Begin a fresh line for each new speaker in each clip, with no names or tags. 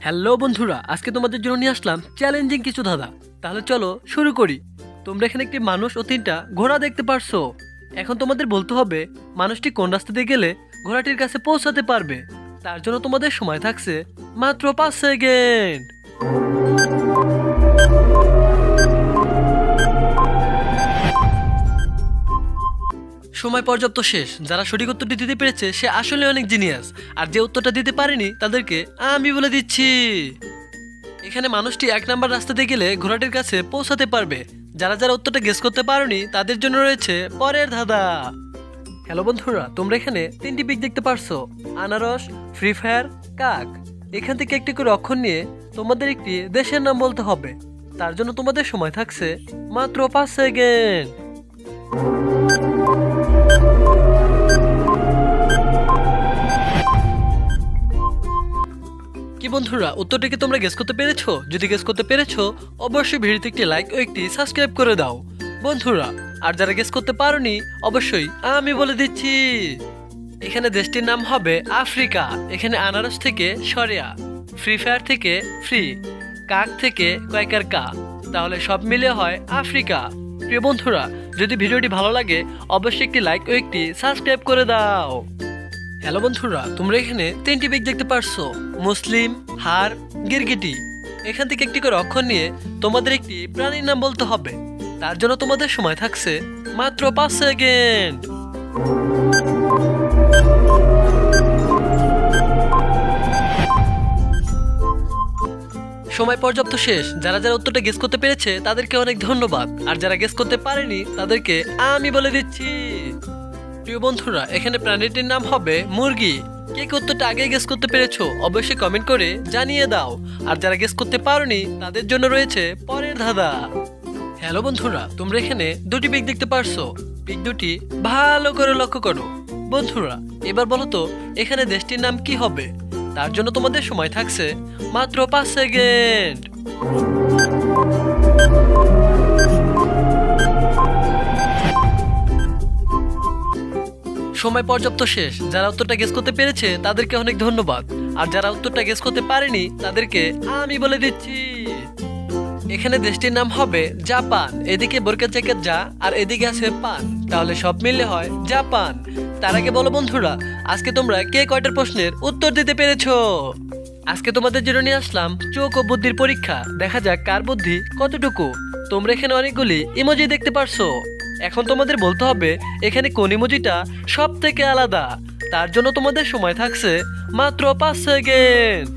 Hello বন্ধুরা, আজকে তোমাদের জন্য নিয়ে আসলাম চ্যালেঞ্জিং কিছু ধাঁধা। তাহলে চলো শুরু করি। তোমরা এখানে একটি মানুষ ও তিনটা ঘোড়া দেখতে পারছো। এখন তোমাদের বলতে হবে মানুষটি কোন রাস্তা দিয়ে গেলে ঘোড়াটির কাছে পৌঁছাতে পারবে। তার জন্য তোমাদের সময় থাকছে মাত্র 5 সেকেন্ড। সময় পর্যাপ্ত শেষ। যারা সঠিক উত্তরটি দিতে পেরেছে সে আসলে অনেক জিনিয়াস, আর যে উত্তরটা দিতে পারেনি তাদেরকে আমি বলে দিচ্ছি। এখানে মানুষটি 1 নাম্বার রাস্তা দিয়ে গেলে ঘোড়াটির কাছে পৌঁছাতে পারবে। যারা যারা উত্তরটা গেস করতে পারোনি তাদের জন্য রয়েছে পরের ধাঁধা। হ্যালো বন্ধুরা, তোমরা এখানে 3টি পিক দেখতে পারছো: আনারস, ফ্রি ফায়ার, কাক। এখান থেকে একটি করে অক্ষর নিয়ে তোমাদের একটি দেশের নাম বলতে হবে। তার জন্য তোমাদের সময় থাকছে মাত্র 5 সেকেন্ড। কি বন্ধুরা, উত্তরটিকে তোমরা গেস করতে পেরেছো? যদি গেস করতে পেরেছো অবশ্যই ভিডিওতে একটি লাইক ও একটি সাবস্ক্রাইব করে দাও বন্ধুরা। আর যারা গেস করতে পারোনি অবশ্যই আমি বলে দিচ্ছি। এখানে দেশটির নাম হবে আফ্রিকা। এখানে আনারস থেকে সরিয়া, ফ্রি ফায়ার থেকে ফ্রি, কাক থেকে কয়কার কা, তাহলে সব মিলে হয় আফ্রিকা। প্রিয় বন্ধুরা, যদি ভিডিওটি ভালো লাগে অবশ্যই একটি লাইক ও একটি সাবস্ক্রাইব করে দাও। হ্যালো বন্ধুরা, তোমরা এখানে 3টি পিক দেখতে পারছো: মুসলিম, হার, গিরগিটি। এখান থেকে একটি করে অক্ষর নিয়ে তোমাদের একটি প্রাণীর নাম বলতে হবে। তার জন্য তোমাদের সময় থাকছে মাত্র 5 সেকেন্ড। সময় পর্যাপ্ত শেষ। যারা যারা উত্তরটা গেস করতে পেরেছে তাদেরকে অনেক ধন্যবাদ, আর যারা গেস করতে পারেনি তাদেরকে আমি বলে দিচ্ছি। প্রিয় বন্ধুরা, এখানে প্রাণীটির নাম হবে মুরগি। কে কে উত্তরটা আগে গেস করতে পেরেছো অবশ্যই কমেন্ট করে জানিয়ে দাও। আর যারা গেস করতে পারোনি তাদের জন্য রয়েছে পরের ধাঁধা। হ্যালো বন্ধুরা, তোমরা এখানে 2টি পিক দেখতে পারছো। পিক দুটি ভালো করে লক্ষ্য করো বন্ধুরা। এবার বলো তো এখানে দেশটির নাম কি হবে? তার জন্য তোমাদের সময় থাকছে মাত্র 5 সেকেন্ড। সময় পর্যাপ্ত শেষ। যারা উত্তরটা গেস করতে পেরেছে তাদেরকে অনেক ধন্যবাদ, আর যারা উত্তরটা গেস করতে পারেনি তাদেরকে আমি বলে দিচ্ছি। এখানে দেশটির নাম হবে জাপান। এদিকে বোরকা জ্যাকেট যা, আর এদিকে আছে পান, তাহলে সব মিলে হয় জাপান। তার আগে বলো বন্ধুরা, আজকে তোমরা কে কয়টার প্রশ্নের উত্তর দিতে পেরেছো? আজকে তোমাদের জন্য নিয়ে আসলাম চোখ ও বুদ্ধির পরীক্ষা। দেখা যাক কার বুদ্ধি কতটুকু। তোমরা এখানে অনেকগুলি ইমোজি দেখতে পারছো। এখন তোমাদের বলতে হবে এখানে কোন ইমোজিটা সব থেকে আলাদা। তার জন্য তোমাদের সময় থাকছে মাত্র 5 সেকেন্ড।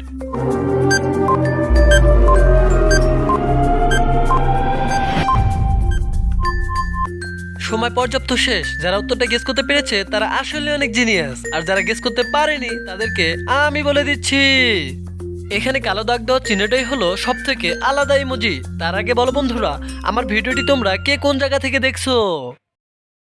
সময় পর্যাপ্ত শেষ। যারা উত্তরটা গেস করতে পেরেছে তারা আসলে অনেক জিনিয়াস, আর যারা গেস করতে পারেনি তাদেরকে আমি বলে দিচ্ছি। এখানে কালো দাগ দেওয়া চিহ্নটাই হলো সব থেকে আলাদা ইমোজি। তার আগে বলো বন্ধুরা, আমার ভিডিওটি তোমরা কে কোন জায়গা থেকে দেখছো?